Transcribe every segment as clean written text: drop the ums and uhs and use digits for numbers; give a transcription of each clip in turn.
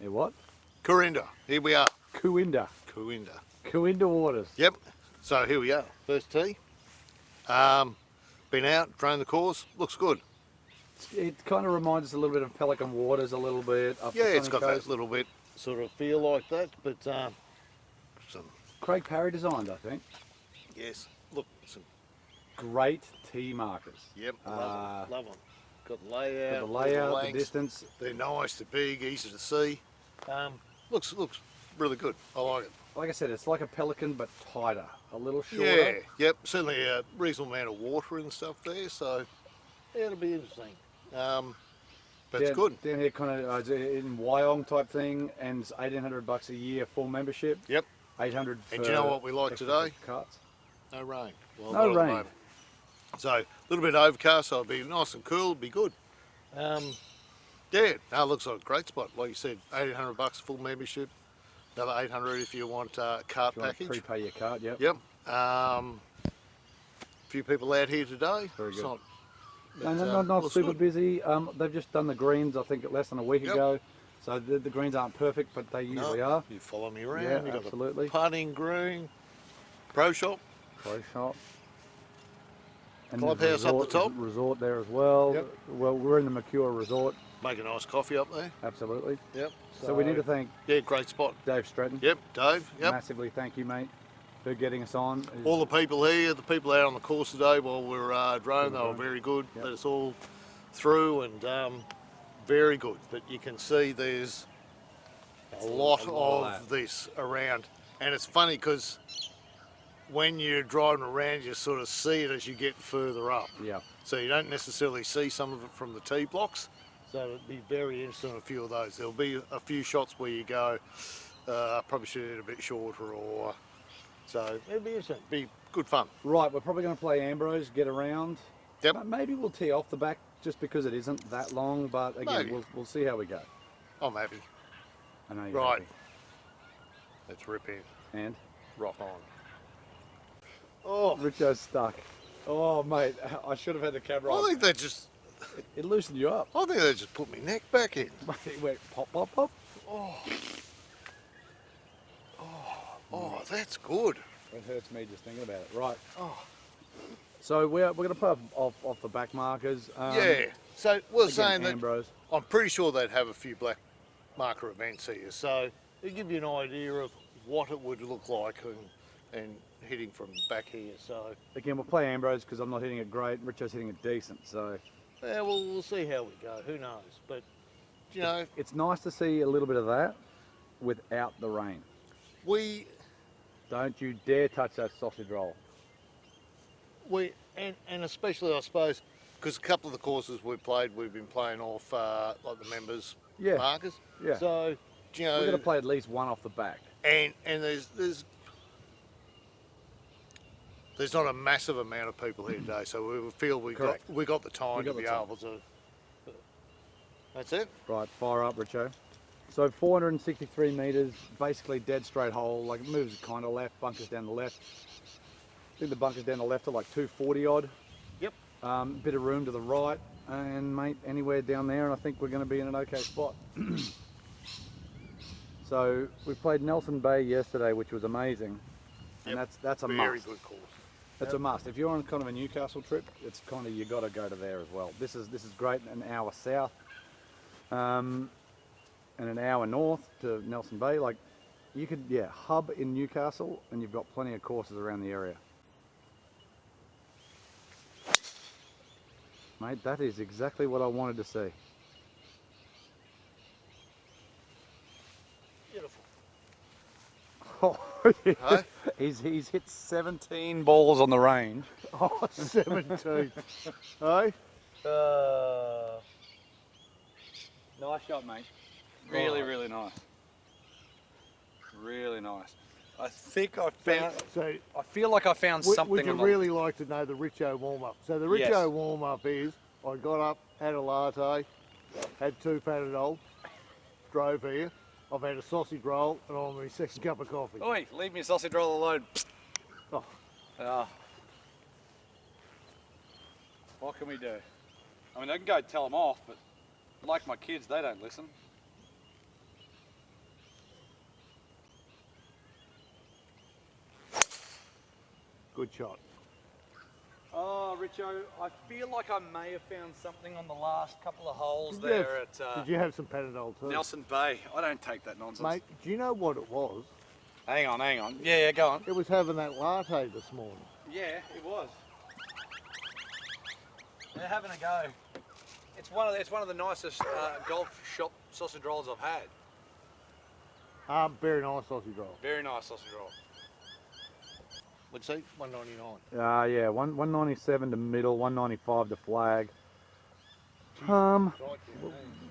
Yeah, what? Kooindah. Here we are. Kooindah. Kooindah. Kooindah waters. Yep. So here we are. First tee. Been out, drained the course. Looks good. It kind of reminds us a little bit of Pelican waters, a little bit. Up Yeah, the it's sunny got coast. that little bit sort of feel like that, but some, Craig Parry designed, I think. yes. Look, some. Great tee markers. Yep. Love them. Got the layout. The layout, the lengths. distance. They're nice. They're big, easy to see. Looks really good. I like it. Like I said, it's like a Pelican but tighter, a little shorter. Yeah. Yep. Certainly a reasonable amount of water and stuff there, so yeah, it'll be interesting. But it's good. Down here, kind of in Wyong type thing, and it's $1,800 a year full membership. Yep. 800. And do you know what we like today? Carts. No rain. Well, No not at the rain. moment. So a little bit overcast, so it'll be nice and cool. It'll be good. Yeah, no, it looks like a great spot. Like you said, $1,800 full membership. Another $800 if you want a cart If you want package. to prepay your cart, yep. Yep. A few people out here today. Very It's good. not Not super good. busy. They've just done the greens, I think, less than a week Yep. ago. So the greens aren't perfect, but they usually are. You follow me around. Yeah, You've got absolutely. the putting green, pro shop. Pro shop. And Clubhouse up the top. Resort there as well. Yep. Well, we're in the Mercure Resort. Make a nice coffee up there. Absolutely. Yep. So we need to thank Yeah, great spot. Dave Stratton. Yep, Dave. Yep. Massively thank you, mate, for getting us on. All the people here, the people out on the course today while we were drone, they were very good. Yep. Let us all through and very good. But you can see there's a lot of this around. And it's funny because when you're driving around, you sort of see it as you get further up. Yeah. So you don't necessarily see some of it from the tee blocks. So it'd be very interesting in a few of those. There'll be a few shots where you go, probably should hit a bit shorter, or so it'd be interesting. Be good fun. Right, we're probably going to play Ambrose, get around. Yep. Maybe we'll tee off the back just because it isn't that long, but again, Maybe. we'll see how we go. I'm happy. I know you're Right. happy. Let's rip in. And Rock on. Oh, Richo's stuck. Oh, mate, I should have had the camera I on. think they just. It loosened you up. I think they just put my neck back in. It went pop, pop, pop. Oh, that's good. It hurts me just thinking about it. Right. Oh. So we're going to put off the back markers. Yeah. So we're Again, saying that Ambrose. I'm pretty sure they'd have a few black marker events here. So it'll give you an idea of what it would look like and hitting from back here. So Again, we'll play Ambrose because I'm not hitting it great. Richo's hitting it decent. So yeah, we'll see how we go. Who knows? But you know, it's nice to see a little bit of that without the rain. Don't you dare touch that sausage roll. And especially I suppose because a couple of the courses we've been playing off like the members markers. Yeah. So you know, We're going to play at least one off the back. and there's not a massive amount of people here today, so we feel we got the time to be able to. That's it. Right, fire up, Richo. So 463 metres, basically dead straight hole. Like it moves kind of left, bunkers down the left. I think the bunkers down the left are like 240 odd. Yep. Bit of room to the right, and mate, anywhere down there, and I think we're going to be in an okay spot. So we played Nelson Bay yesterday, which was amazing, and that's a must. Very good course. It's a must. If you're on kind of a Newcastle trip, it's kind of you got to go to there as well. This is great. An hour south, and an hour north to Nelson Bay. Like you could hub in Newcastle, and you've got plenty of courses around the area. Mate, that is exactly what I wanted to see. Beautiful. Oh, yeah. Huh? He's hit 17 balls on the range. Oh, 17. Hey? Nice shot, mate. Really nice. Really nice. I think I found. So I feel like I found something. would you on the- really like to know the RICHO warm-up? So the RICHO Yes. warm-up is, I got up, had a latte, had 2 Panadol, drove here, I've had a sausage roll, and I'm on my second cup of coffee. Oi, leave me sausage roll alone. Oh. What can we do? I mean, I can go tell them off, but like my kids, they don't listen. Good shot. Oh, Richo, I feel like I may have found something on the last couple of holes Did you there Did you have some Panadol too? Nelson Bay. I don't take that nonsense. Mate, do you know what it was? Hang on, hang on. Yeah, go on. It was having that latte this morning. Yeah, it was. They're having a go. It's one of the nicest golf shop sausage rolls I've had. Very nice sausage roll. Very nice sausage roll. Let's see, 199. Yeah, 197 to middle, 195 to flag.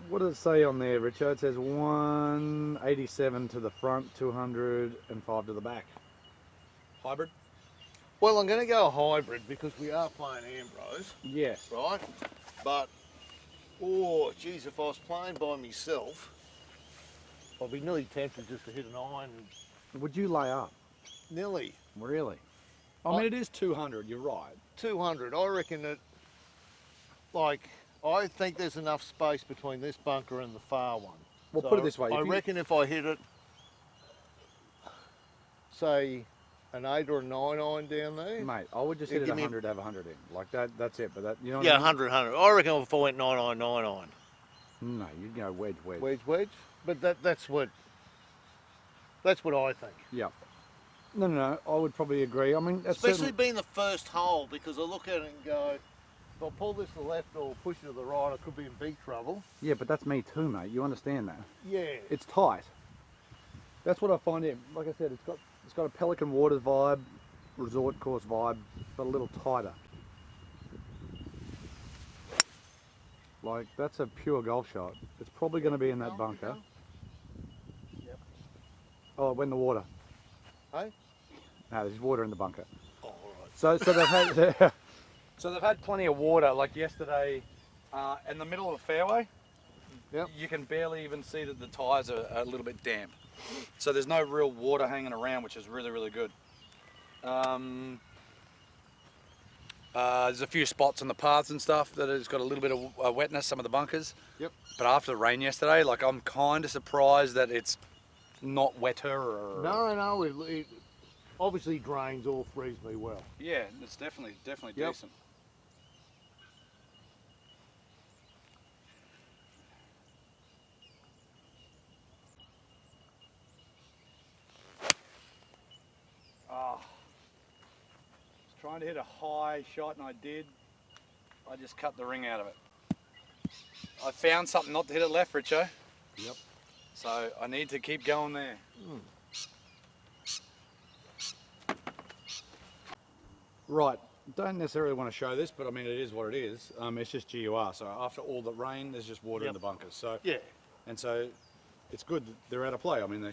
What does it say on there, Richard? It says 187 to the front, 205 to the back. Hybrid? Well, I'm going to go hybrid because we are playing Ambrose, Yes. right? But, oh, geez, if I was playing by myself, I'd be nearly tempted just to hit an iron. Would you lay up? Nearly. Really? I mean, it is 200, you're right. 200. I reckon that, like, I think there's enough space between this bunker and the far one. Well, So put it this way. I reckon if I hit it, say, an 8 or a 9 iron down there. Mate, I would just hit it 100 to have 100 in. Like that's it. But that, you know what Yeah, I mean? 100. I reckon if I went 9 iron, 9 iron. No, you'd go wedge. Wedge. But that's what I think. Yeah. No, I would probably agree. I mean, that's Especially being the first hole, because I look at it and go, if I pull this to the left or push it to the right, I could be in big trouble. Yeah, but that's me too, mate. You understand that? Yeah. It's tight. That's what I find here. Like I said, it's got a Pelican Waters vibe, resort course vibe, but a little tighter. Like, that's a pure golf shot. It's probably going to be in that bunker. Yep. Oh, it went in the water. Hey? No, there's water in the bunker. Oh, all right. So they've had so they've had plenty of water. Like yesterday, in the middle of the fairway, Yep. you can barely even see that the tyres are a little bit damp. So there's no real water hanging around, which is really, really good. There's a few spots on the paths and stuff that has got a little bit of wetness, some of the bunkers. Yep. But after the rain yesterday, like I'm kind of surprised that it's not wetter or... No, it obviously drains off reasonably well. Yeah, it's definitely Yep. decent. Oh, was trying to hit a high shot and I did. I just cut the ring out of it. I found something not to hit it left, Richo. Yep. So I need to keep going there. Right, don't necessarily want to show this, but I mean it is what it is. It's just GUR. So after all the rain, there's just water in the bunkers. So Yeah. and so it's good that they're out of play. I mean, they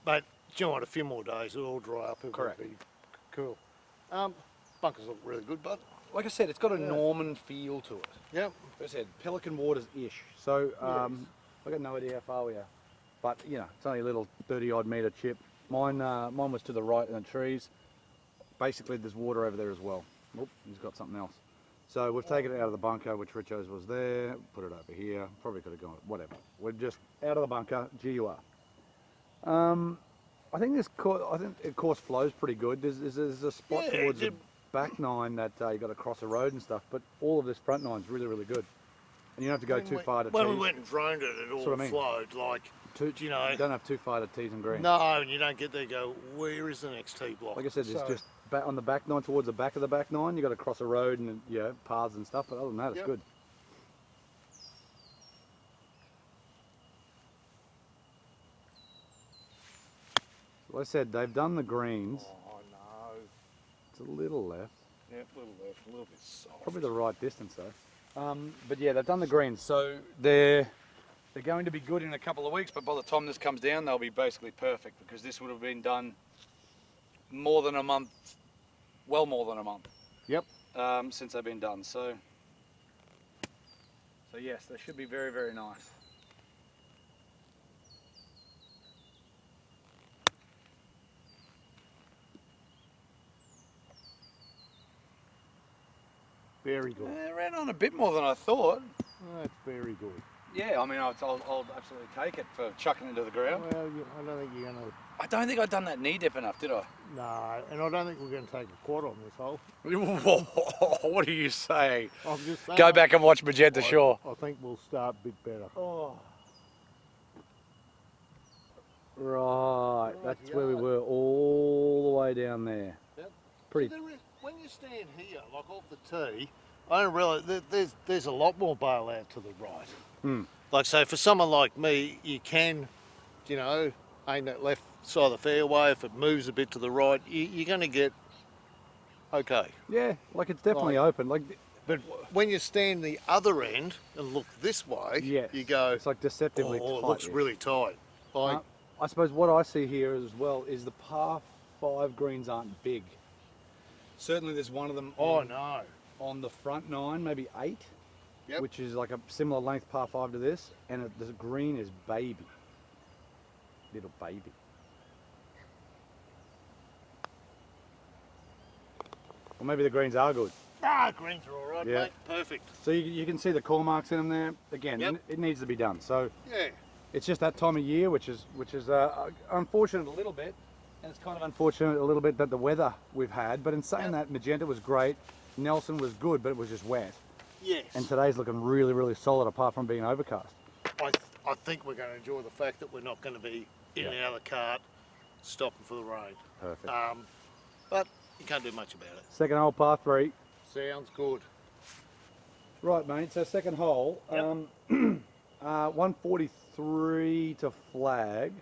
But do you know what, a few more days, it'll all dry up. It Correct. would be cool. Bunkers look really good, bud. like I said, it's got a Norman feel to it. Yep. Like I said, Pelican Waters-ish. So I got no idea how far we are, but you know, it's only a little 30-odd metre chip. Mine was to the right in the trees. Basically, there's water over there as well. Oop, he's got something else. So we've taken it out of the bunker, which Richo's was there. Put it over here. Probably could have gone. Whatever. We're just out of the bunker. GUR. I think the course flows pretty good. There's a spot Yeah, towards the back nine that you got to cross a road and stuff, but all of this front nine's really, really good. And you don't have to go too far to When tees. we went and droned it, it all That's what I mean. flowed. Like, you know, You don't have too far to tees and green. no, and you don't get there and go, where is the next tee block? Like I said, it's So- just on the back nine, towards the back of the back nine, you got to cross a road and paths and stuff. But other than that, it's Yep. good. Like I said, they've done the greens. Oh, no. It's a little left. Yeah, a little left, a little bit soft. Probably the right distance though. But yeah, they've done the greens, so they're going to be good in a couple of weeks. But by the time this comes down, they'll be basically perfect because this would have been done more than a month, well more than a month. Yep. Since they've been done. So yes, they should be very, very nice. Very good. It ran on a bit more than I thought. That's very good. Yeah, I mean, I'll absolutely take it for chucking it into the ground. Well, I don't think you're going to... I don't think I'd done that knee dip enough, did I? No, and I don't think we're going to take a quad on this hole. What are you saying? I'm just saying. Go back and watch Magenta Shore. I think we'll start a bit better. Oh. Right, that's where we were, all the way down there. Yep. Pretty. So when you stand here, like off the tee, I don't realise there's a lot more bail out to the right. Hmm. Like, so for someone like me, you can, you know, aim that left side of the fairway. If it moves a bit to the right, you're going to get okay. Yeah, like it's definitely open. Like, but when you stand the other end and look this way, yes, you go, it's like deceptively tight. It looks really tight. Like, I suppose what I see here as well is the par 5 greens aren't big. Certainly there's one of them on the front 9, maybe 8, which is like a similar length par 5 to this, and the green is baby. Little baby. Or maybe the greens are good. Greens are all right, mate. Perfect. So you can see the core marks in them there. Again, it needs to be done. So it's just that time of year, which is unfortunate a little bit, and it's kind of unfortunate a little bit that the weather we've had. But in saying that, Magenta was great, Nelson was good, but it was just wet. Yes. And today's looking really, really solid, apart from being overcast. I think we're going to enjoy the fact that we're not going to be in and out of the cart, stopping for the rain. Perfect. But you can't do much about it. Second hole, par 3. Sounds good. Right, mate. So second hole, 143 to flag,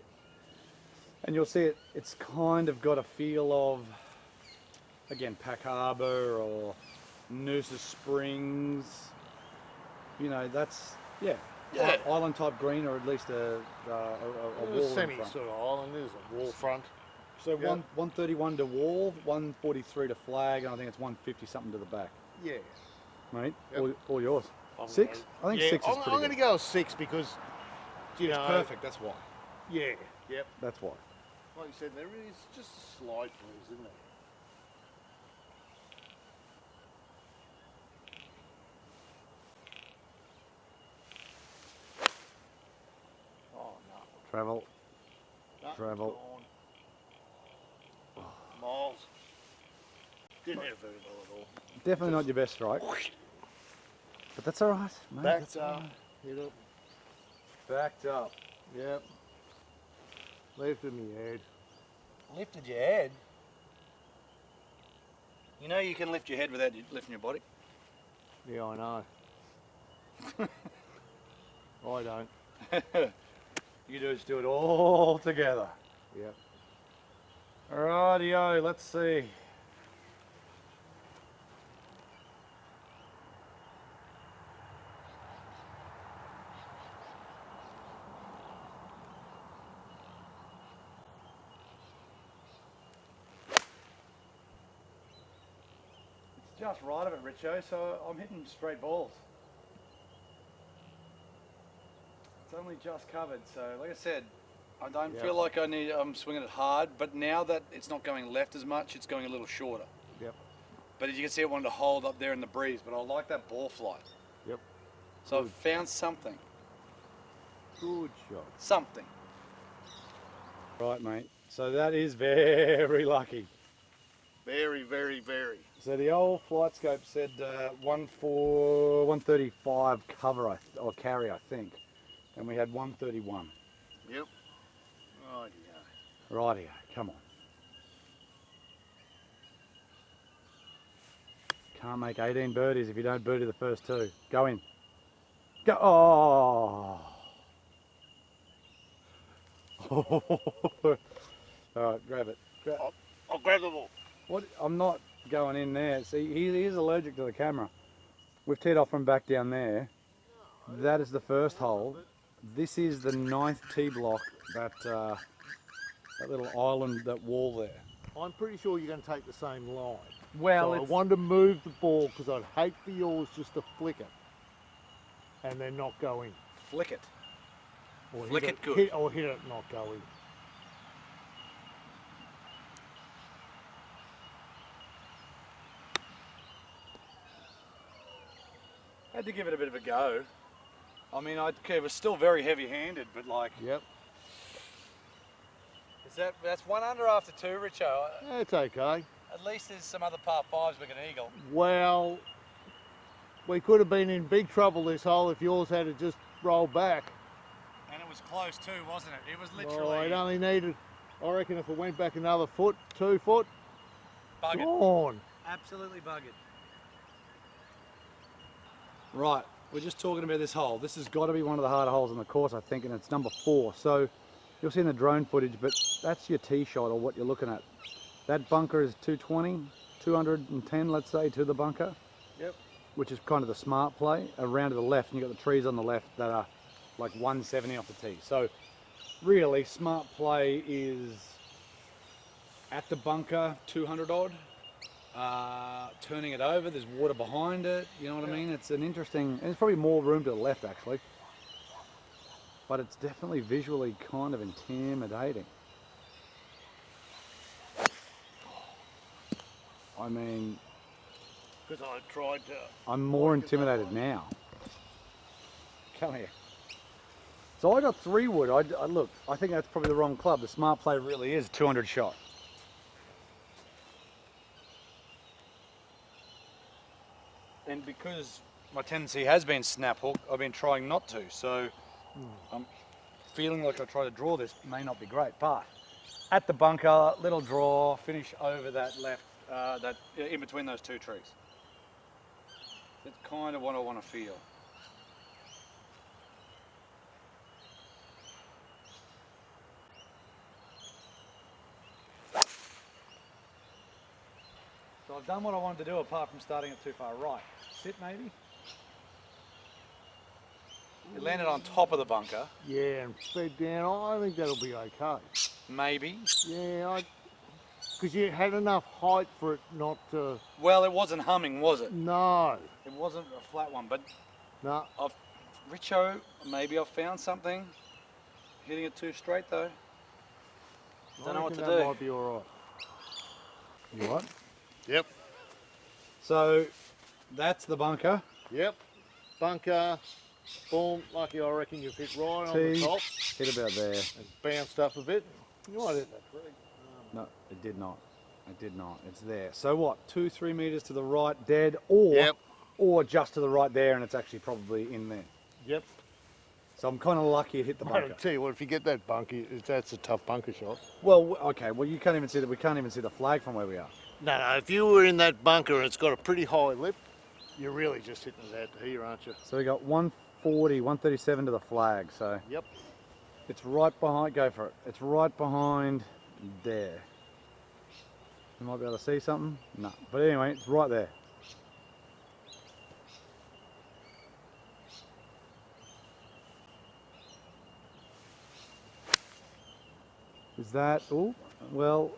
and you'll see it's kind of got a feel of, again, Pack Harbour or Noosa Springs. You know, that's island type green, or at least a wall semi in front. sort of island, is a wall front. So 131 to wall, 143 to flag, and I think it's 150 something to the back. Yeah. Mate, all yours. 6? I think 6 is pretty I'm going to go with 6 because, you know... perfect, that's why. Yeah. Yep. That's why. Like you said, there is just a slight breeze, isn't there? Oh, no. Travel. No, Travel. Miles. Didn't have very well at all. Definitely not your best strike. But that's all right, mate. Backed up. Hit up. Backed up. Yep. Lifted my head. Lifted your head? You know you can lift your head without lifting your body? Yeah, I know. I don't. You just do it all together. Yep. Rightio, let's see. It's just right of it, Richo, so I'm hitting straight balls. It's only just covered, so like I said, I don't feel like I'm swinging it hard, but now that it's not going left as much, it's going a little shorter. Yep. But as you can see, it wanted to hold up there in the breeze, but I like that ball flight. Yep. So I've found something. Good shot. Something. Right, mate. So that is very lucky. Very, very, very. So the old flight scope said 135 cover or carry, I think, and we had 131. Yep. Rightio. Rightio, come on. Can't make 18 birdies if you don't birdie the first 2. Go in. Go. Oh. All right, grab it. I'll grab the ball. What? I'm not going in there. See, he's allergic to the camera. We've teed off from back down there. That is the first hole. This is the 9th tee block, that little island, that wall there. I'm pretty sure you're going to take the same line. Well, so I wanted to move the ball because I'd hate for yours just to flick it and then not go in. Flick it. Or Flick it good. Hit it and not go in. Had to give it a bit of a go. I mean, it was still very heavy-handed, but like... Yep. That's 1 under after 2, Richo. It's okay. At least there's some other par 5s we can eagle. Well, we could have been in big trouble this hole if yours had just rolled back. And it was close too, wasn't it? It was Well, literally... it only needed, I reckon if it went back another foot, 2 foot, buggered. gone. Absolutely buggered. Right, we're just talking about this hole. This has got to be one of the harder holes on the course, I think, and it's number 4. So you'll see in the drone footage, but that's your tee shot or what you're looking at. That bunker is 220, 210, let's say, to the bunker. Yep. Which is kind of the smart play. Around to the left, and you've got the trees on the left that are like 170 off the tee. So really, smart play is at the bunker, 200 odd. Turning it over, there's water behind it, you know what I mean? It's an interesting, and there's probably more room to the left actually. But it's definitely visually kind of intimidating. I mean... Because I tried to... I'm more intimidated now. Come here. So I got 3 wood. Look, I think that's probably the wrong club. The smart play really is 200 shot. And because my tendency has been snap hook, I've been trying not to. So I'm feeling like I try to draw this may not be great. But at the bunker, little draw, finish over that left, in between those 2 trees. That's kind of what I want to feel. So I've done what I wanted to do apart from starting it too far right. Sit maybe? It landed on top of the bunker. Yeah, and fed down. I think that'll be okay. Maybe. Yeah, because you had enough height for it not to... Well, it wasn't humming, was it? No. It wasn't a flat one, but... No. Richo, maybe I've found something. Hitting it too straight though. Don't know what to do. That might be all right. You what? Yep. So, that's the bunker. Yep. Bunker. Boom. Lucky I reckon you've hit right on the top. Hit about there. And bounced up a bit. You might hit that tree. No, it did not. It did not. It's there. So what? 2-3 meters to the right, dead, or just to the right there, and it's actually probably in there. Yep. So I'm kind of lucky it hit the bunker. I'll tell you what, if you get that bunker, that's a tough bunker shot. Well, okay. Well, you can't even see that. We can't even see the flag from where we are. No, if you were in that bunker and it's got a pretty high lip, you're really just hitting it out to here, aren't you? So we got 140, 137 to the flag. So yep. It's right behind. Go for it. It's right behind there. You might be able to see something. No, but anyway, it's right there. Is that, oh, well,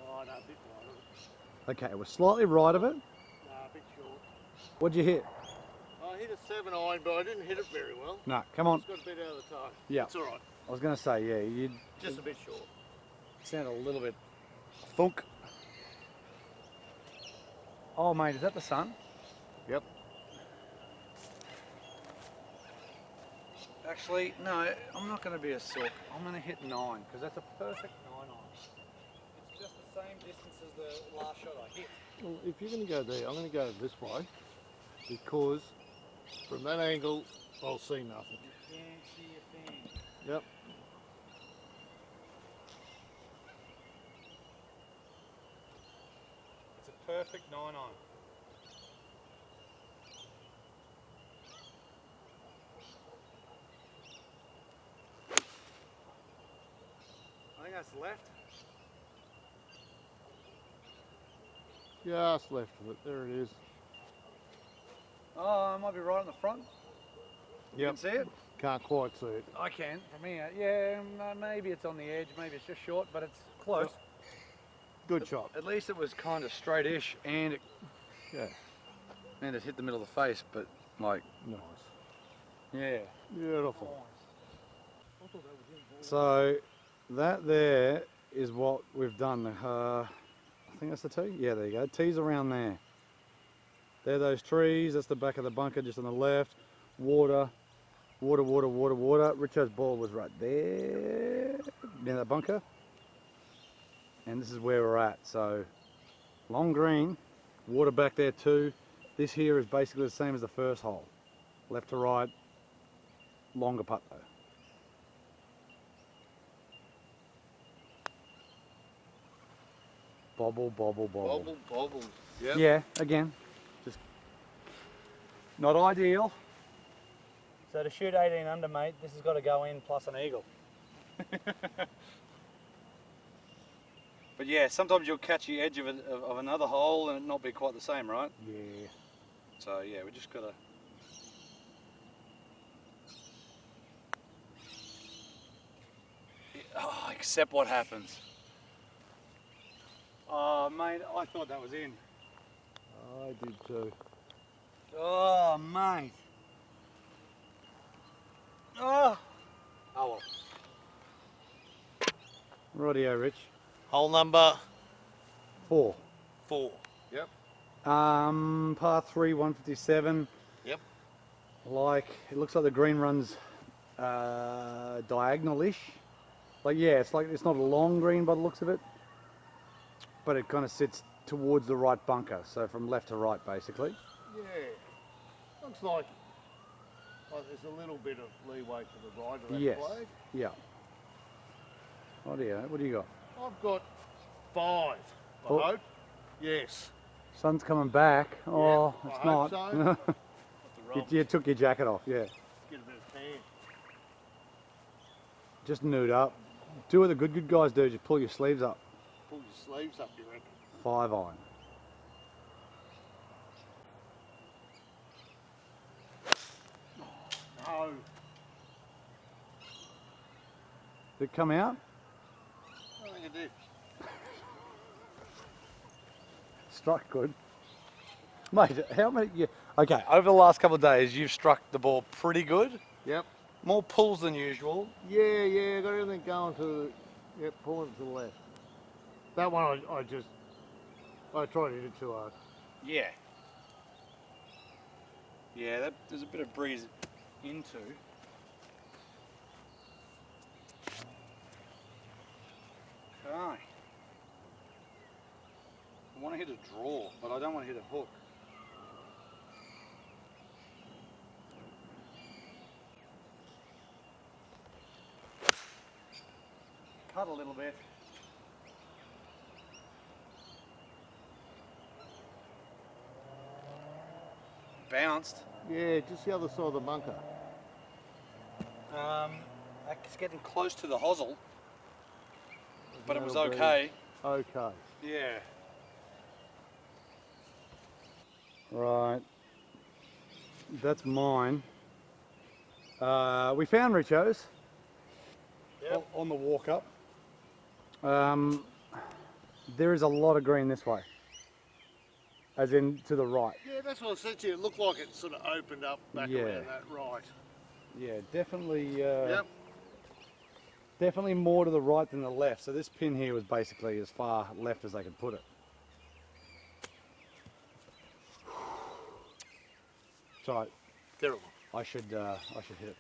Oh, no, a bit right of it. okay, it was slightly right of it. No, a bit short. What'd you hit? I hit a 7 iron, but I didn't hit it very well. No, come on. It's got a bit out of the tie. Yeah. It's all right. I was going to say, yeah, you Just a bit short. sounded a little bit thunk. Oh, mate, is that the sun? Yep. Actually, no, I'm not going to be a sook. I'm going to hit 9, because that's a perfect 9 iron. It's just the same distance as the last shot I hit. Well, if you're going to go there, I'm going to go this way, because from that angle, I'll see nothing. You can't see a thing. Yep. It's a perfect 9 iron. I think that's left. Just left of it. There it is. Oh, I might be right on the front. You Yep. can see it? Can't quite see it. I can from here. Yeah, maybe it's on the edge, maybe it's just short, but it's close. Good shot. At least it was kind of straight-ish, and it hit the middle of the face, but like, Nice. yeah. Beautiful. So that there is what we've done. I think that's the tee. Yeah, there you go. Tee's around there. There are those trees. That's the back of the bunker just on the left. Water. Water, water, water, water. Richo's ball was right there, near that bunker. And this is where we're at. So, long green, water back there too. This here is basically the same as the first hole. Left to right, longer putt though. Bobble, bobble, bobble. Bobble, bobble. Yep. Yeah, again, just not ideal. So to shoot 18 under, mate, this has got to go in plus an eagle. But yeah, sometimes you'll catch the edge of another hole and it not be quite the same, right? Yeah. So yeah, we just got to... Oh, accept what happens. Oh, mate, I thought that was in. I did too. Oh, mate. Oh. Oh well. Rightio, Rich. Hole number 4. 4. Yep. Par 3, 157. Yep. Like, it looks like the green runs diagonal-ish. Like, yeah, it's like, it's not a long green by the looks of it, but it kind of sits towards the right bunker, so from left to right, basically. Yeah. Looks like there's a little bit of leeway to the right of that Yes. flag. Yeah. Rightio, what do you got? I've got 5, I Oh. hope. Yes. Sun's coming back. Oh, I it's hope not. so. Got the you, rubs. you took your jacket off, yeah. Get a bit of tan. Just nude up. Do what the good guys do, just pull your sleeves up. Pull your sleeves up, you reckon? 5 iron. No. Did it come out? I think it did. Struck good. Mate, how many... Okay, over the last couple of days, you've struck the ball pretty good. Yep. More pulls than usual. Yeah, got everything going to, yep, pulling to the left. That one I tried to hit it too hard. Yeah. Yeah, there's a bit of breeze into. Okay. I want to hit a draw, but I don't want to hit a hook. Cut a little bit. Bounced. Yeah, just the other side of the bunker. It's getting close to the hosel, but it was That'll be okay. Okay. Yeah. Right. That's mine. We found Richo's. Yep. On the walk up. There is a lot of green this way, as in to the right. Yeah, that's what I said to you. It looked like it sort of opened up back Yeah. around that right. Yeah, definitely. Yep. Definitely more to the right than the left. So this pin here was basically as far left as they could put it. So Terrible. I should hit it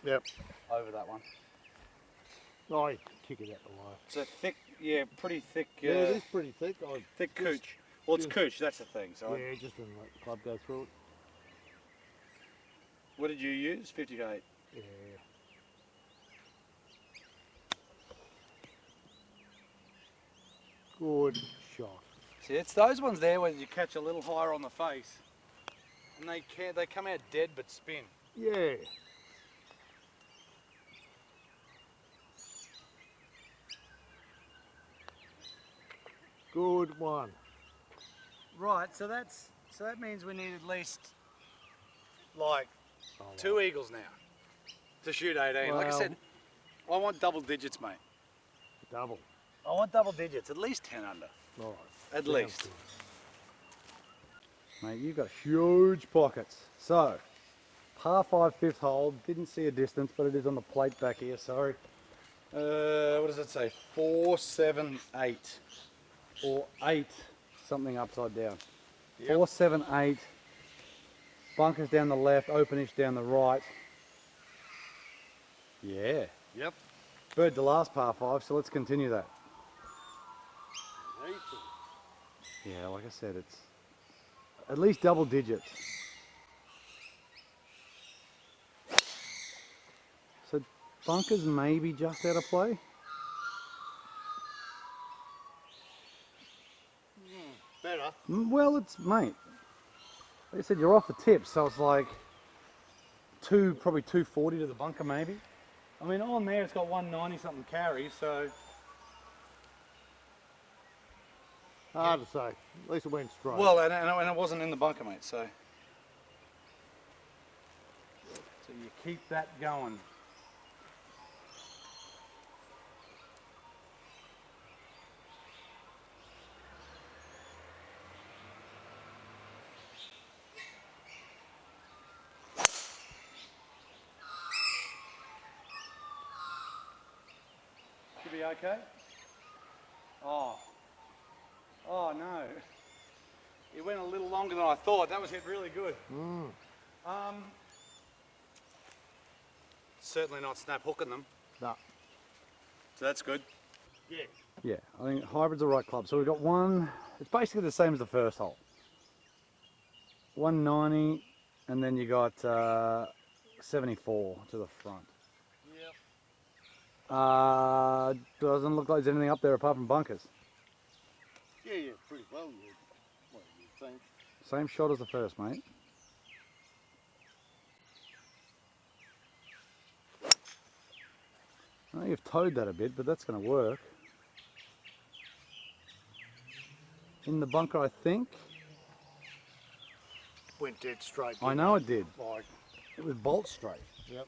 Yep. over that one. I kick it out the way. It's a thick, yeah, pretty thick. Yeah, it is pretty thick. Thick just- cooch. Well, it's just- cooch. That's the thing. So Yeah, just didn't let the club go through it. what did you use? 50 to 8. Yeah. Good shot. See, it's those ones there where you catch a little higher on the face, and they come out dead but spin. Yeah. Good one. Right. So that means we need at least like 2 eagles now to shoot 18. Like I Well- said, I want double digits, mate. Double. I want double digits, at least 10 under. All right. At Sounds least. good. Mate, you've got huge pockets. So, par 5 fifth hole, didn't see a distance, but it is on the plate back here, sorry. What does it say? 4, 7, 8. Or 8, something upside down. Yep. 4, 7, 8. Bunkers down the left, openish down the right. Yeah. Yep. Bird the last par 5, so let's continue that. Yeah, like I said, it's at least double digits. So bunkers maybe just out of play. Better. Well, it's, mate, like I said, you're off the tip, so it's like probably 240 to the bunker maybe. I mean, on there it's got 190 something carry, so. Hard to say. At least it went straight. Well, and it wasn't in the bunker, mate, so. So you keep that going. Should be okay. Oh no. It went a little longer than I thought. That was hit really good. Certainly not snap hooking them. No. So that's good. Yeah. Yeah, I think hybrid's the right club. So we've got one, it's basically the same as the first hole. 190, and then you got 74 to the front. Yep. Doesn't look like there's anything up there apart from bunkers. Yeah, pretty well, what do you think? Same shot as the first, mate. I know you've towed that a bit, but that's going to work. In the bunker, I think. Went dead straight. I know it did. Like, It was bolt straight. yep.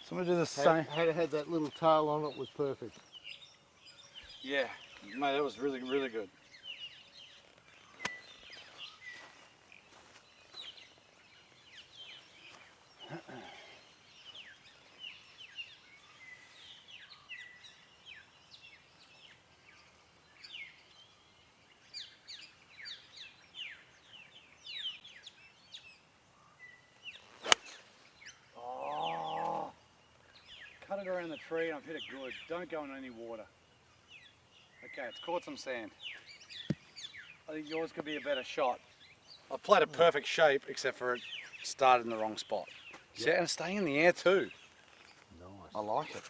So I'm going to do the same. Had it had that little tail on it, was perfect. Yeah, mate, that was really, really good. Oh, cut it around the tree and I've hit it good. Don't go in any water. Okay, it's caught some sand. I think yours could be a better shot. I've played a perfect shape except for it started in the wrong spot. Yeah, and it's staying in the air too. Nice. I like it.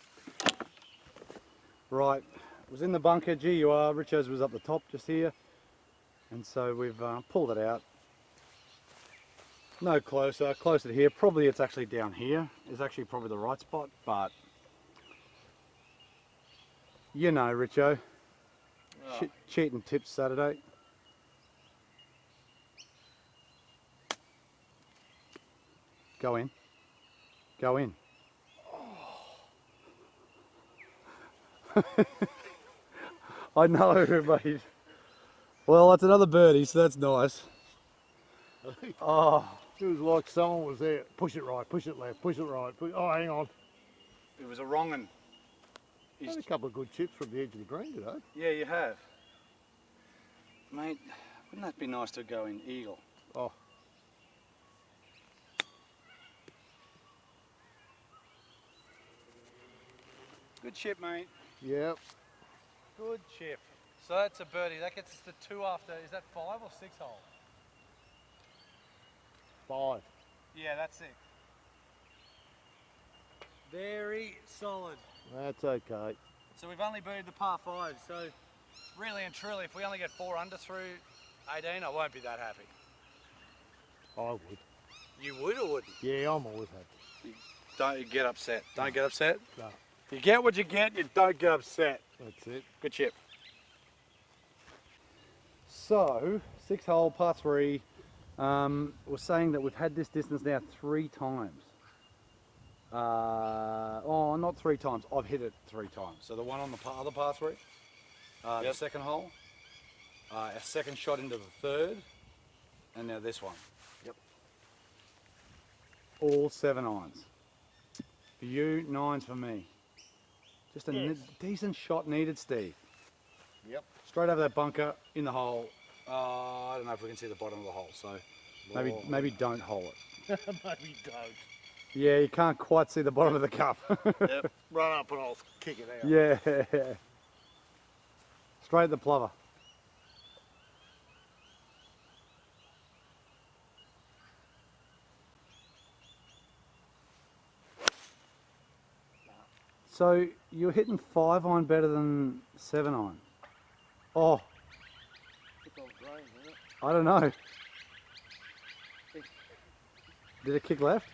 Right, it was in the bunker, GUR, Richo's was up the top just here. And so we've pulled it out. No closer to here. Probably it's actually down here. It's actually probably the right spot, but you know, Richo. Oh. Cheating tips Saturday. Go in. Go in. I know, mate. Well, that's another birdie, so that's nice. Oh, It was like someone was there. Push it right, push it left, push it right. Oh, hang on. it was a wrong one. Had a couple of good chips from the edge of the green today. Yeah, you have. Mate, wouldn't that be nice to go in eagle? Oh. Good chip, mate. Yep. Good chip. So that's a birdie. That gets us to 2 after, is that 5 or 6 hole? 5. Yeah, that's 6. Very solid. That's okay. So we've only birdied the par 5, so really and truly, if we only get 4 under through 18, I won't be that happy. I would. You would or wouldn't? Yeah, I'm always happy. Don't get upset. Don't get upset. No. You get what you get, you don't get upset. That's it. Good chip. So, 6 hole, par 3. We're saying that we've had this distance now 3 times. Oh, not 3 times. I've hit it 3 times. So the one on the other par 3, the second hole, a second shot into the third, and now this one. Yep. All 7 irons. For you, 9s for me. Just a decent shot needed, Steve. Yep. Straight over that bunker, in the hole. I don't know if we can see the bottom of the hole, so maybe don't hole it. Maybe don't. Yeah, you can't quite see the bottom of the cup. Yep. Run up and I'll kick it out. Yeah. Straight at the plover. So you're hitting 5-iron better than 7-iron. Oh, It's on grain, isn't it? I don't know. Did it kick left?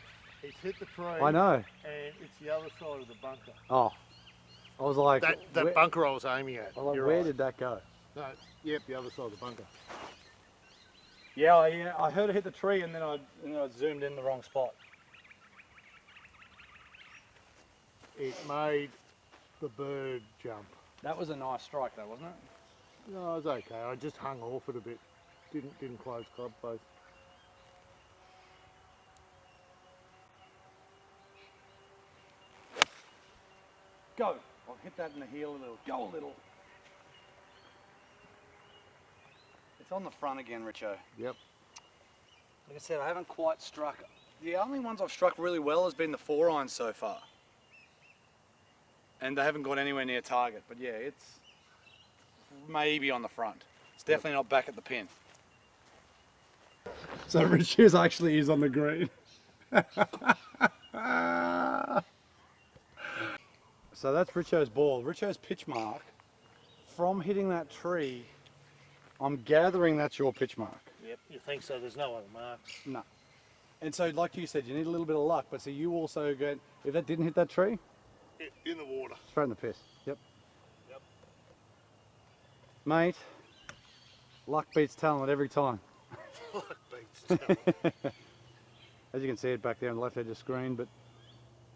It's hit the tree. I know. And it's the other side of the bunker. Oh, I was like, That bunker I was aiming at. I was like, You're where right. did that go? No, yep, the other side of the bunker. Yeah, I heard it hit the tree and then I zoomed in the wrong spot. It made the bird jump. That was a nice strike though, wasn't it? No, it was okay. I just hung off it a bit. Didn't close club face. Go. I'll hit that in the heel a little. Go a little. It's on the front again, Richo. Yep. Like I said, I haven't quite struck. The only ones I've struck really well has been the 4-irons so far. And they haven't got anywhere near target. But yeah, it's maybe on the front. It's definitely not back at the pin. So Richo's actually is on the green. So that's Richo's ball. Richo's pitch mark, from hitting that tree, I'm gathering that's your pitch mark. Yep, you think so? There's no other marks. No. And so, like you said, you need a little bit of luck, but so you also go, if that didn't hit that tree? In the water. Straight in the piss. Yep. Yep. Mate, luck beats talent every time. Luck beats talent. As you can see it back there on the left edge of the screen, but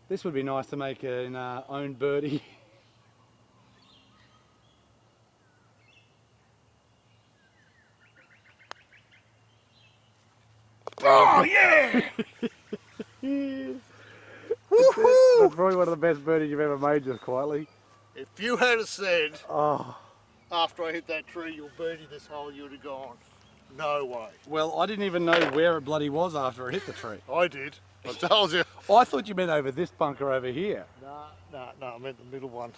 this would be nice to make an own birdie. Oh yeah! That's probably one of the best birdies you've ever made, just quietly. If you had said Oh. after I hit that tree you'll birdie this hole, you would have gone, no way. Well, I didn't even know where it bloody was after it hit the tree. I did. I told you. I thought you meant over this bunker over here. No, I meant the middle one.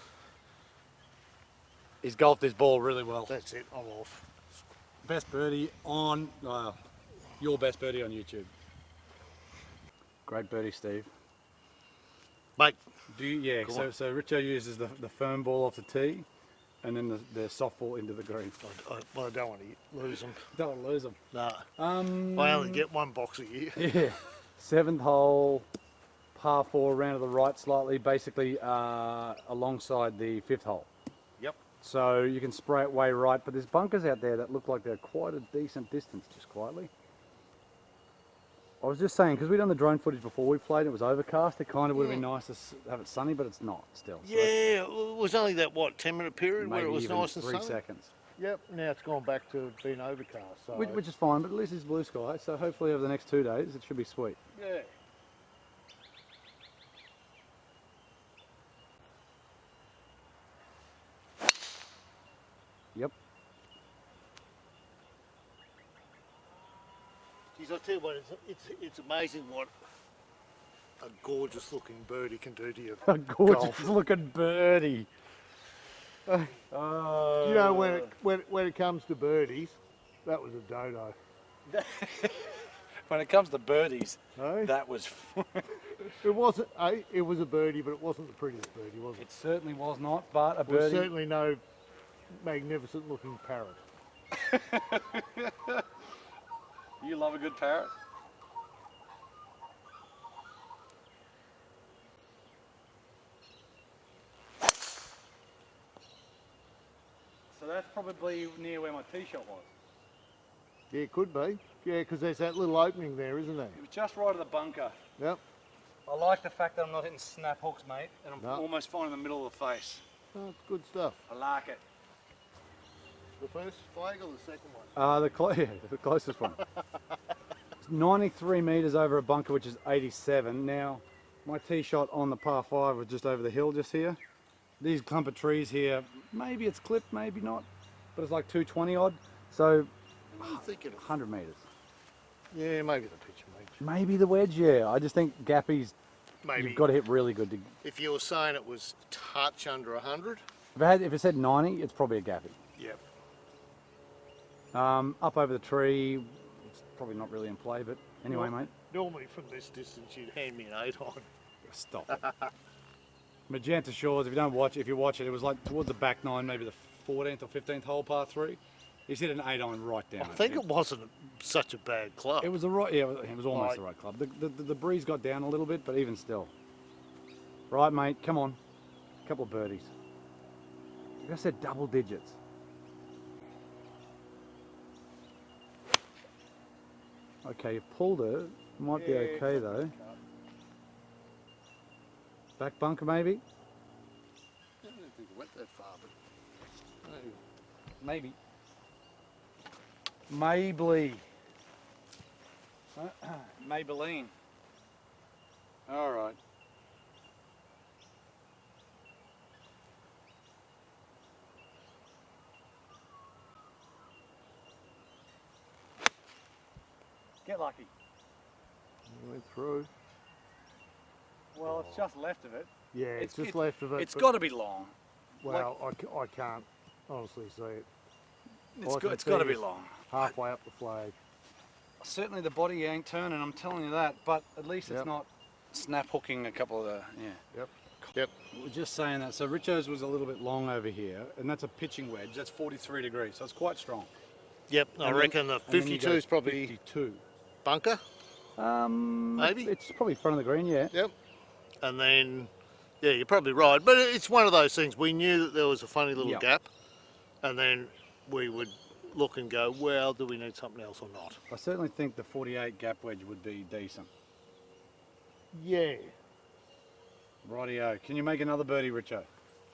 He's golfed his ball really well. That's it, I'm off. Best birdie on, your best birdie on YouTube. Great birdie, Steve. Mate, Do you, yeah, Go on. so Richo uses the firm ball off the tee and then the soft ball into the green. I don't want to lose them. Don't want to lose them. No. I only get one box a year. Yeah. 7th hole, par 4, round to the right slightly, basically alongside the 5th hole. Yep. So you can spray it way right, but there's bunkers out there that look like they're quite a decent distance, just quietly. I was just saying, because we'd done the drone footage before we played, it was overcast, it kind of would have been nice to have it sunny, but it's not still. So Yeah, it was only that, what, 10-minute period where maybe it was even nice and 3 sunny? seconds. Yep, now it's gone back to being overcast. So. Which is fine, but at least it's blue sky, so hopefully over the next 2 days it should be sweet. Yeah. Yep. Geez, I tell you what, it's amazing what a gorgeous looking birdie can do to you. A gorgeous Golf. looking birdie. You know, when it comes to birdies, that was a dodo. When it comes to birdies, No? that was... It wasn't, it was a birdie, but it wasn't the prettiest birdie, was it? It certainly was not, but a It was birdie... certainly no magnificent looking parrot. You love a good parrot? So that's probably near where my tee shot was. Yeah, it could be. Yeah, because there's that little opening there, isn't there? It was just right of the bunker. Yep. I like the fact that I'm not hitting snap hooks, mate, and I'm No. almost finding the middle of the face. Oh, it's good stuff. I like it. The first flag or the second one? Yeah, the closest one. It's 93 metres over a bunker, which is 87. Now, my tee shot on the par 5 was just over the hill, just here. These clump of trees here, maybe it's clipped, maybe not, but it's like 220 odd. So, I'm thinking of, 100 metres. yeah, maybe the pitch, mate. Maybe the wedge, yeah. I just think Gappy's maybe You've got to hit really good to. if you were saying it was touch under 100. If it said 90, it's probably a gappy. Yep. Up over the tree, it's probably not really in play, but anyway, mate. Normally from this distance you'd hand me an 8 on. Stop it. Magenta Shores, if you watch it, it was like towards the back nine, maybe the 14th or 15th hole, par 3. He's hit an 8 on right down. I think it wasn't such a bad club. It was the right, yeah, it was almost the right club. The breeze got down a little bit, but even still. Right, mate, come on. A couple of birdies. Like I said, double digits. Okay, you've pulled it. Might be okay though. Back bunker maybe? I don't think it went that far, but Maybe. Mayblee. Maybelline. All right. Get lucky. it went through. Well, it's just left of it. Yeah, it's just left of it. It's got to be long. Well, I can't honestly see it. It's got to be long. Halfway up the flag. Certainly the body ain't turning, I'm telling you that, but at least it's Yep. not snap hooking a couple of the, Yep. Yep. We're just saying that. So Richo's was a little bit long over here, and that's a pitching wedge. That's 43 degrees, so it's quite strong. Yep. I And reckon the and then you 52 go is probably 52. bunker. Maybe. It's probably front of the green, yeah. Yep. And then, yeah, you're probably right. But it's one of those things. We knew that there was a funny little Yep. gap, and then we would look and go, well, do we need something else or not? I certainly think the 48 gap wedge would be decent. Yeah. Rightio. Can you make another birdie, Richo?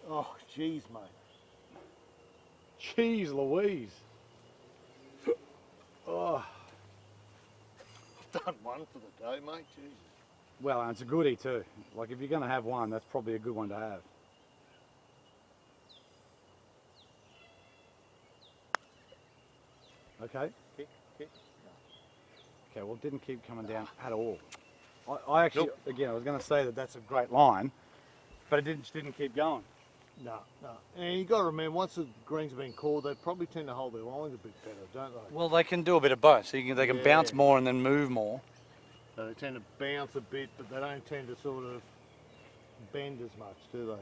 Oh, jeez, mate. Jeez Louise. Oh. I've done one for the day, mate. Jesus. Well, and it's a goodie too. Like if you're going to have one, that's probably a good one to have. Okay. Kick. Okay, well, it didn't keep coming down at all. I actually, again, I was going to say that that's a great line, but it didn't keep going. No. And you got to remember, once the greens have been called, they probably tend to hold their lines a bit better, don't they? Well, they can do a bit of both. So they can bounce more and then move more. So they tend to bounce a bit, but they don't tend to sort of bend as much, do they? Like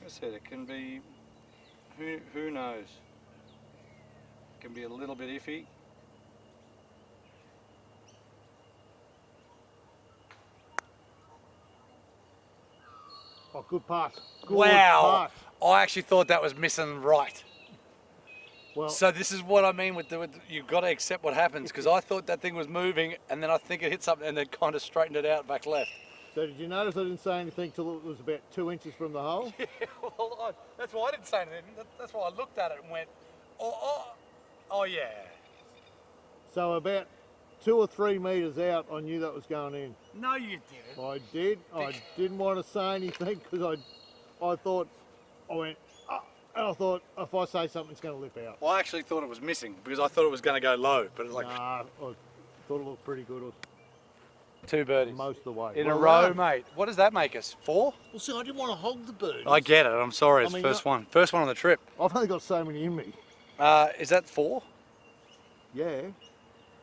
I said, it can be, who knows? It can be a little bit iffy. Oh, good pass. Good Wow! pass. I actually thought that was missing right. Well, So this is what I mean with you've got to accept what happens, because I thought that thing was moving and then I think it hit something and then kind of straightened it out back left. so did you notice I didn't say anything till it was about 2 inches from the hole? Yeah, well, that's why I didn't say anything. That's why I looked at it and went, oh yeah. So about 2 or 3 metres out, I knew that was going in. No, you didn't. I did. I didn't want to say anything because I thought, I went, and I thought if I say something, it's going to lip out. Well, I actually thought it was missing because I thought it was going to go low, but it's like Nah, I thought it looked pretty good 2 birdies most of the way. in Well a row, done. mate. What does that make us? 4? Well, see, I didn't want to hog the bird. I get it. I'm sorry. It's I mean, first one on the trip. I've only got so many in me. Is that 4? Yeah.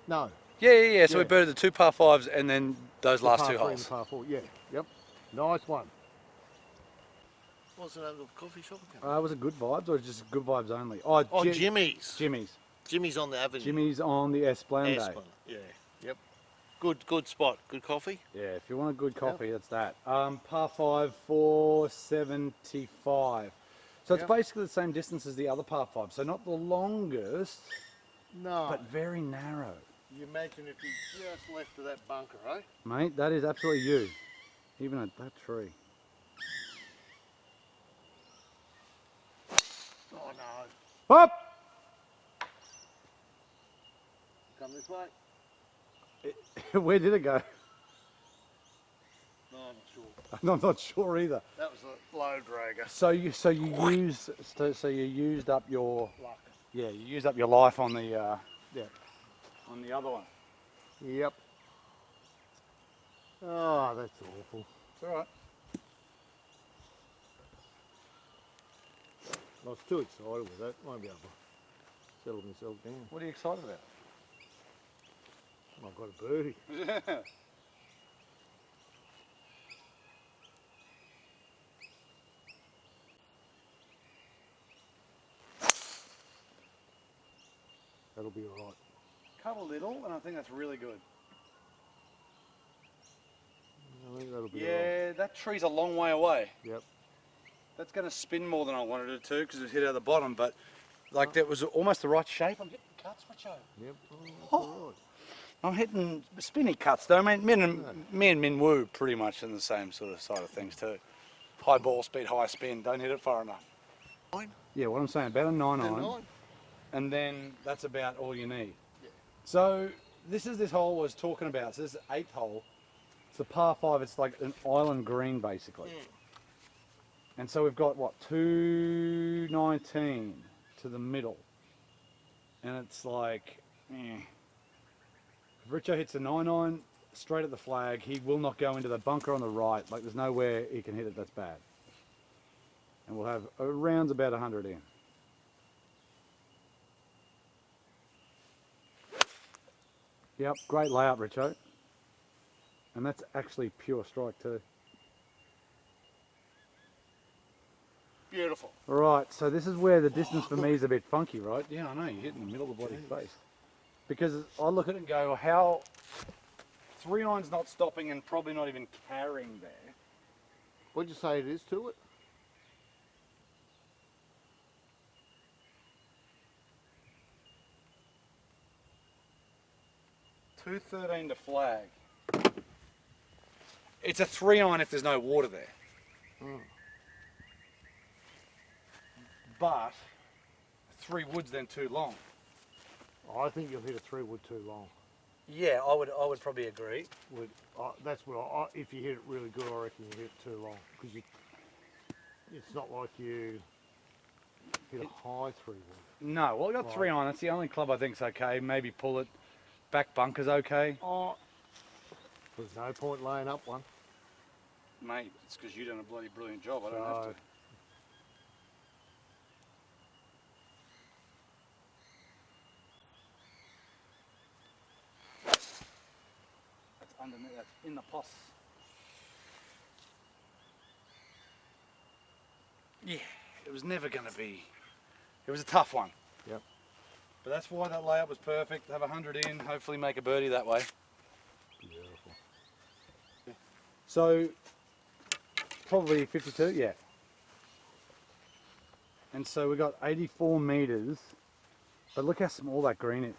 No. Yeah. So we Yeah. birded the 2 par 5s and then those last par 2 3 and holes. the par 4. Yeah. Yep. Nice one. What's the name of the coffee shop again? Was it Good Vibes or just Good Vibes only? Oh, Jimmy's. Jimmy's on the Avid. Jimmy's on the Esplanade. Yeah. Yep. Good spot. Good coffee. Yeah, if you want a good coffee, that's that. Par 5, 475. So it's Yep. basically the same distance as the other par 5. So not the longest, No. but very narrow. You imagine if you just left of that bunker, eh? Mate, that is absolutely you. Even at that tree. Oh no. Up! Come this way. Where did it go? No, I'm not sure. I'm not sure either. That was a low dragger. So you used up your Luck. you used up your life on the on the other one. Yep. Oh, that's awful. It's all right. I was too excited with that. Won't be able to settle myself down. What are you excited about? I've got a birdie. Yeah. That'll be all right. Cut a little, and I think that's really good. I think that'll be all right. Yeah, that tree's a long way away. Yep. That's going to spin more than I wanted it to because it hit out the bottom, but like that was almost the right shape. I'm getting cuts, Richo. Yep. Oh, that's Oh. all right. I'm hitting spinny cuts though. I mean, me and Min Woo pretty much in the same sort of side of things too. High ball speed, high spin. Don't hit it far enough. 9? Yeah, what I'm saying, about a 9 Then iron, 9. and then that's about all you need. Yeah. So this hole I was talking about. So this is 8th hole. It's the par 5. It's like an island green basically. And so we've got what, 219 to the middle, and it's like, if Richo hits a 9-iron straight at the flag, he will not go into the bunker on the right. Like there's nowhere he can hit it that's bad. And we'll have around about 100 in. Yep, great layout, Richo. And that's actually pure strike too. Beautiful. All right, so this is where the distance for me is a bit funky, right? Yeah, I know, you're hitting the middle of the bloody face. Because I look at it and go, how 3 iron's not stopping and probably not even carrying there. What'd you say it is to it? .213 to flag. It's a 3 iron if there's no water there. But 3 wood's then too long. I think you'll hit a 3 wood too long. Yeah, I would probably agree. That's what if you hit it really good, I reckon you hit it too long because it's not like you hit a high 3 wood. No, well I got 3 iron. That's the only club I think's okay. Maybe pull it. Back bunker's okay. Oh, there's no point laying up one. Mate, it's because you've done a bloody brilliant job. I don't have to. That's underneath, that's in the pos. Yeah, it was never going to be. It was a tough one. Yep. But that's why that layout was perfect. Have 100 in, hopefully make a birdie that way. Beautiful. Yeah. So, probably 52, yeah. And so we got 84 meters, but look how small that green is.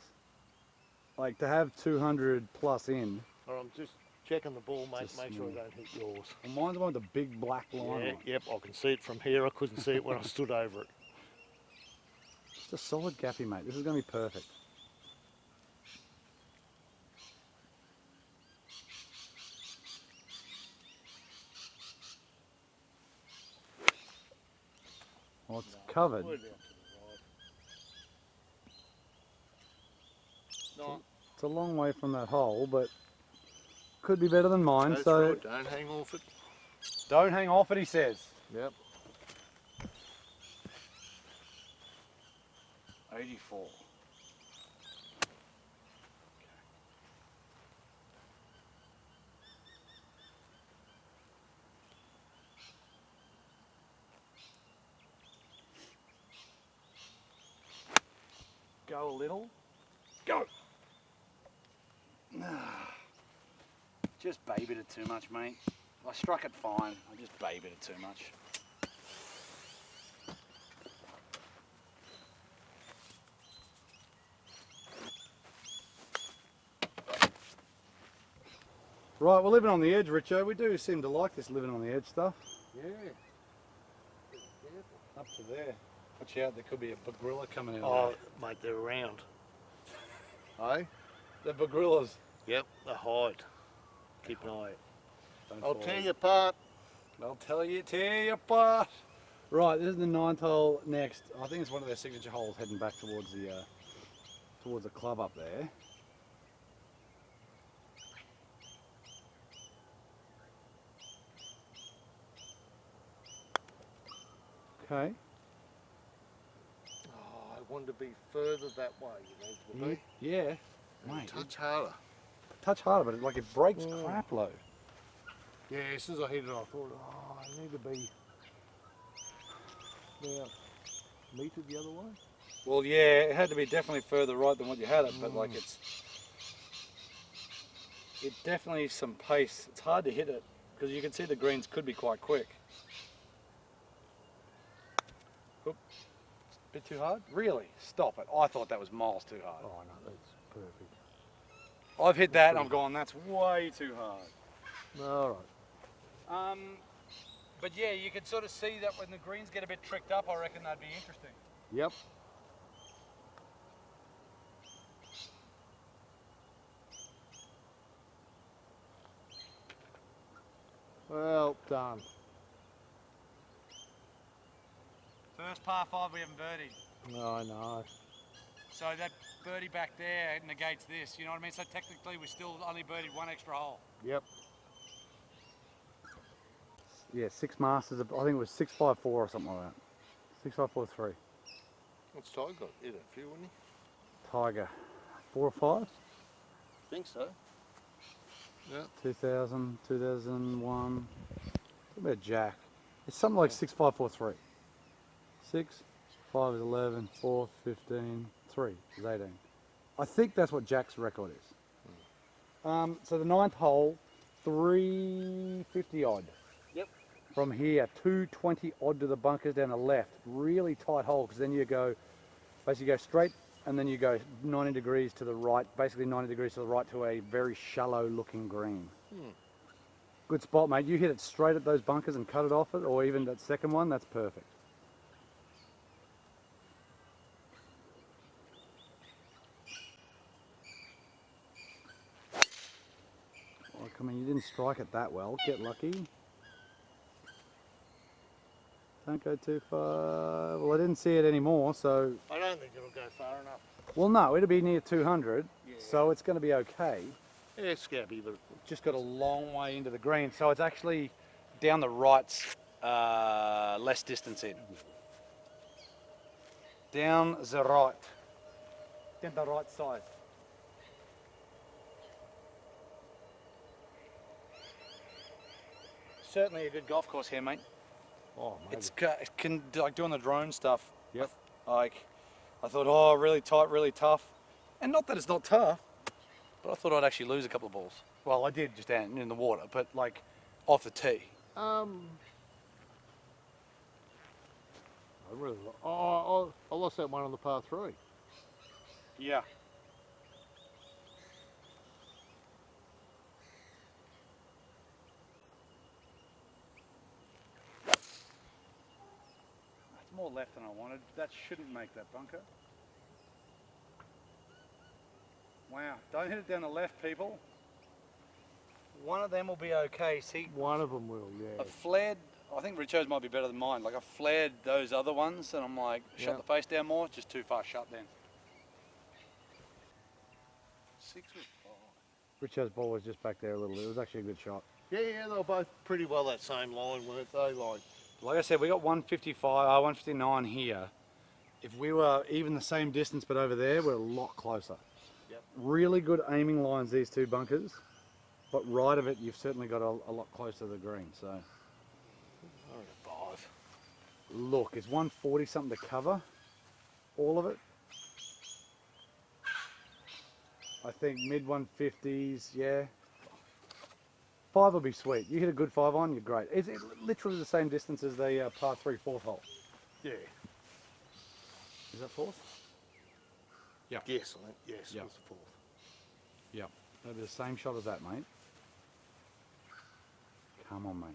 Like to have 200 plus in. All right, I'm just checking the ball, mate. Just Make sure I don't hit yours. Well, mine's the one with the big black line on it. Yep, I can see it from here. I couldn't see it when I stood over it. Just a solid gappy, mate. This is going to be perfect. Well, it's covered. Way down to the right. No, It's a long way from that hole, but could be better than mine. go So through it, don't hang off it. don't hang off it, he says. Yep. 84. Go a little. Go! Just babied it too much, mate. I struck it fine. I just babied it too much. Right, we're living on the edge, Richo. We do seem to like this living on the edge stuff. Yeah. Up to there. Watch out, there could be a bagrilla coming in. Oh, mate, they're around. Hey? The bagrillas. Yep, they hide. Keep an eye out. Don't I'll fall. tear you apart. I'll tear you apart. Right, this is the 9th hole next. I think it's one of their signature holes heading back towards the club up there. Okay. Oh, I want to be further that way, you know, to the beat. Yeah. And Mate, touch harder. touch harder, but it breaks Mm. crap low. Yeah, as soon as I hit it, I thought, oh, I need to be about a metre the other way. Well, yeah, it had to be definitely further right than what you had it, but like it's definitely some pace. It's hard to hit it because you can see the greens could be quite quick. Oop. Bit too hard? Really? Stop it. I thought that was miles too hard. Oh, no, that's perfect. I've hit that and I've gone, that's way too hard. All right. But yeah, you can sort of see that when the greens get a bit tricked up, I reckon that'd be interesting. Yep. Well done. First par 5 we haven't birdied. No, I know. So that birdie back there negates this, you know what I mean? So technically we still only birdied one extra hole. Yep. Yeah, 6 Masters, I think it was 654 or something like that. 6543. What's Ty got? Hit a few, wouldn't he? Tiger, 4 or 5? I think so. Yeah. 2000, 2001. What about Jack? It's something like 6543. 6, 5 is 11, 4, 15, 3 is 18. I think that's what Jack's record is. So the 9th hole, 350 odd. Yep. From here, 220 odd to the bunkers down the left. Really tight hole because then you go, basically go straight and then you go 90 degrees to the right, basically 90 degrees to the right to a very shallow looking green. Good spot, mate. You hit it straight at those bunkers and cut it off it, or even that second one, that's perfect. Well, I mean, you didn't strike it that well. Get lucky. Don't go too far. Well, I didn't see it anymore, so... I don't think it'll go far enough. Well, no, it'll be near 200, so it's going to be okay. Yeah, it's scabby, but... Just got a long way into the green, so it's actually down the right's less distance in. Down the right. Down the right side. Certainly a good golf course here, mate. Oh, maybe. It can like doing the drone stuff. Yep. Like, I thought, oh, really tight, really tough, and not that it's not tough, but I thought I'd actually lose a couple of balls. Well, I did just down in the water, but like off the tee. I really... Oh, I lost that one on the par 3. Yeah. More left than I wanted. That shouldn't make that bunker. Wow, don't hit it down the left, people. One of them will be okay. See, One of them will, yeah. I flared, I think Richo's might be better than mine. Like I flared those other ones and I'm like, shut the face down more, just too far shut then. 6 or 5. Richo's ball was just back there a little. It was actually a good shot. Yeah, they were both pretty well that same line, weren't they? Like I said, we got 155, 159 here. If we were even the same distance but over there, we're a lot closer. Yep. Really good aiming lines, these two bunkers. But right of it, you've certainly got a lot closer to the green, so. 5. Look, it's 140 something to cover, all of it. I think mid 150s, yeah. 5 will be sweet. You hit a good 5 on, you're great. It's literally the same distance as the par 3 4th hole. Yeah. Is that 4th? Yeah. Yes, I think, yes, Yep. it was the 4th. Yeah. That'll be the same shot as that, mate. Come on, mate.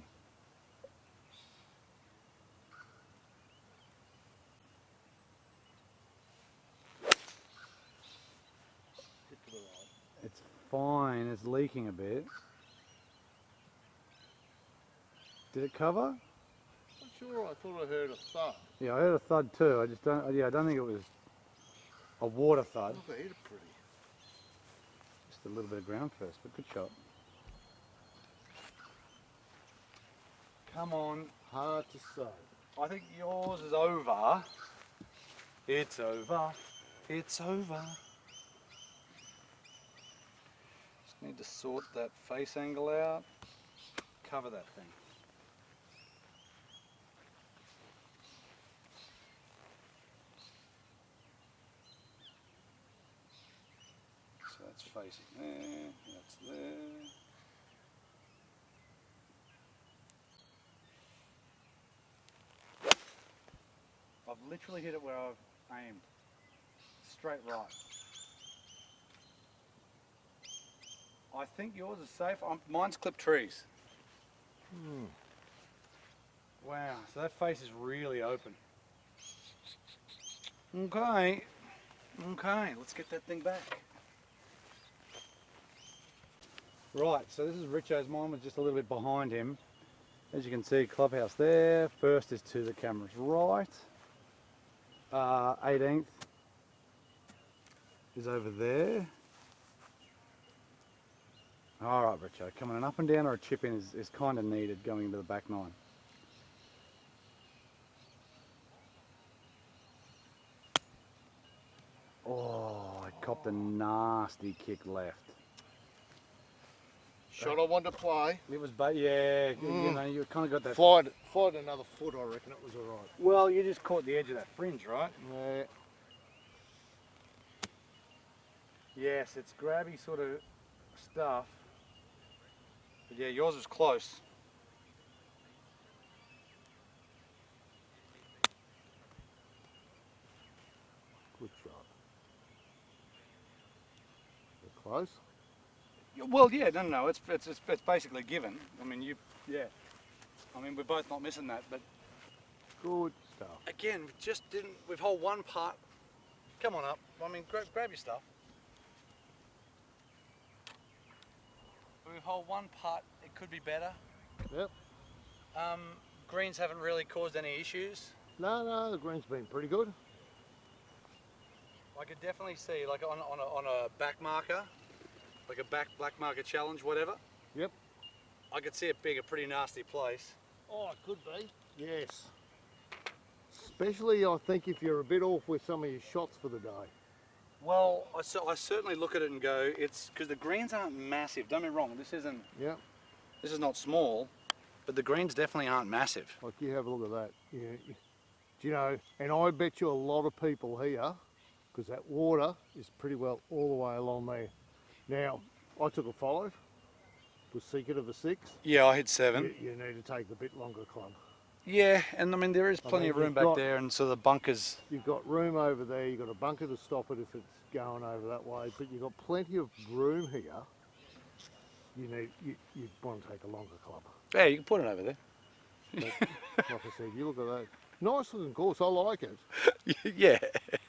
Hit to the right. It's fine, it's leaking a bit. Did it cover? Not sure, I thought I heard a thud. Yeah, I heard a thud too. I just don't. Yeah, I don't think it was a water thud. Oh, they hit it pretty. Just a little bit of ground first, but good shot. Come on. Hard to say. I think yours is over. It's over. It's over. Just need to sort that face angle out. Cover that thing. So that's facing there, that's there. I've literally hit it where I've aimed. Straight right. I think yours is safe. Mine's clipped trees. Wow, so that face is really open. Okay. Okay, let's get that thing back. Right, so this is Richo's. Mine was just a little bit behind him. As you can see, clubhouse there. First is to the camera's right. 18th is over there. Alright, Richo, coming an up and down or a chip in is kind of needed going into the back nine. Oh, I copped a nasty kick left. Shot I wanted to play. It was, yeah, you know, you kind of got that. Flied another foot, I reckon it was alright. Well, you just caught the edge of that fringe, right? Yeah. Yes, it's grabby sort of stuff. But yeah, yours is close. Good shot. You're close. Well, yeah, no, it's basically given. I mean, yeah. I mean, we're both not missing that, but Good stuff. again, we just didn't. We've held one part. Come on up. I mean, grab your stuff. We've held one part. It could be better. Yep. Greens haven't really caused any issues. No, the green's been pretty good. I could definitely see, like on a back marker, like a black marker challenge, whatever. Yep. I could see it being a pretty nasty place. Oh, it could be. Yes. Especially, I think, if you're a bit off with some of your shots for the day. Well, I certainly look at it and go, it's because the greens aren't massive. Don't get me wrong. This isn't. Yeah. This is not small, but the greens definitely aren't massive. Like, you have a look at that. Yeah. Do you know? And I bet you a lot of people here, because that water is pretty well all the way along there. Now, I took a 5, was seeking of a 6. Yeah, I hit 7. You need to take the bit longer club. Yeah, and I mean there is plenty of room you've back got- there, and so the bunkers. You've got room over there, you've got a bunker to stop it if it's going over that way, but you've got plenty of room here. You want to take a longer club. Yeah, you can put it over there. But, like I said, you look at that. Nice looking course, I like it. Yeah.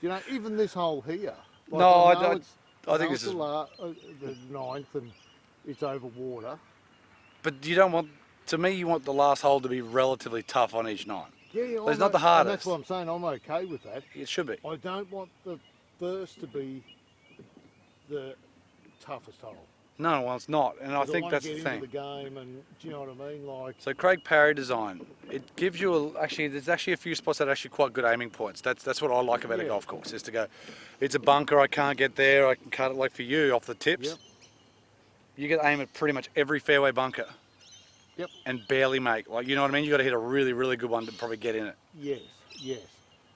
You know, even this hole here. Like, No, I know don't. it's- I think know this it's is. the 9th and it's over water. But you don't want. To me, you want the last hole to be relatively tough on each nine. Yeah, It's not the hardest. And that's what I'm saying, I'm okay with that. It should be. I don't want the first to be the toughest hole. No, well, it's not, and I think that's the get thing. into the game, and do you know what I mean? Like, So Craig Parry design, it gives you there's actually a few spots that are actually quite good aiming points. That's what I like about a Yeah. golf course, is to go, it's a bunker, I can't get there, I can cut it, like for you, off the tips. Yep. You can aim at pretty much every fairway bunker. Yep. And barely make, like, you know what I mean? You got to hit a really, really good one to probably get in it. yes.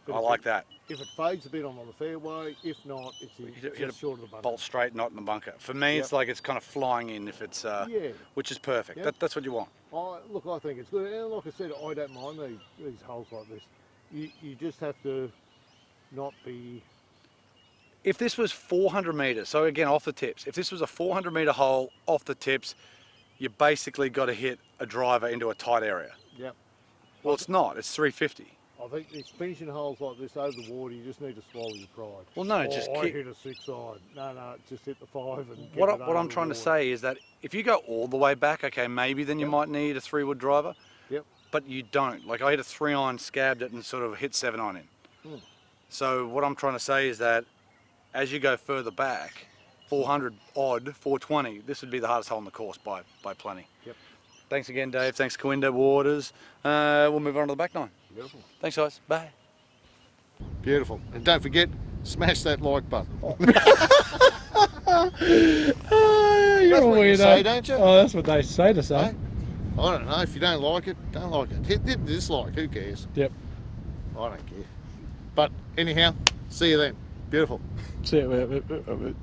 But I if like that. If it fades a bit, I'm on the fairway. If not, it's hit just short of the bunker. Bolt straight, not in the bunker. For me, it's like it's kind of flying in if it's, Yeah. which is perfect. Yep. That's what you want. Look, I think it's good. And like I said, I don't mind these holes like this. You just have to not be... If this was 400 metres, so again, off the tips, if this was a 400 metre hole off the tips, you basically got to hit a driver into a tight area. Yep. Well, it's not. It's 350. I think these finishing holes like this over the water, you just need to swallow your pride. Well, no, Oh, just I keep... hit a 6 iron. No, just hit the 5 and get What it I'm over trying the to water. say is that if you go all the way back, okay, maybe then you might need a 3-wood driver. Yep. But you don't. Like, I hit a 3-iron, scabbed it, and sort of hit 7-iron in. So what I'm trying to say is that as you go further back, 400 odd, 420, this would be the hardest hole in the course by plenty. Yep. Thanks again, Dave. Thanks, Kooindah Waters. We'll move on to the back nine. Beautiful. Thanks, guys. Bye. Beautiful. And don't forget, smash that like button. You're That's a what you weirdo. say, don't you? Oh, that's what they say to say. Hey? I don't know. If you don't like it, don't like it. Hit dislike. Who cares? Yep. I don't care. But anyhow, see you then. Beautiful. See you.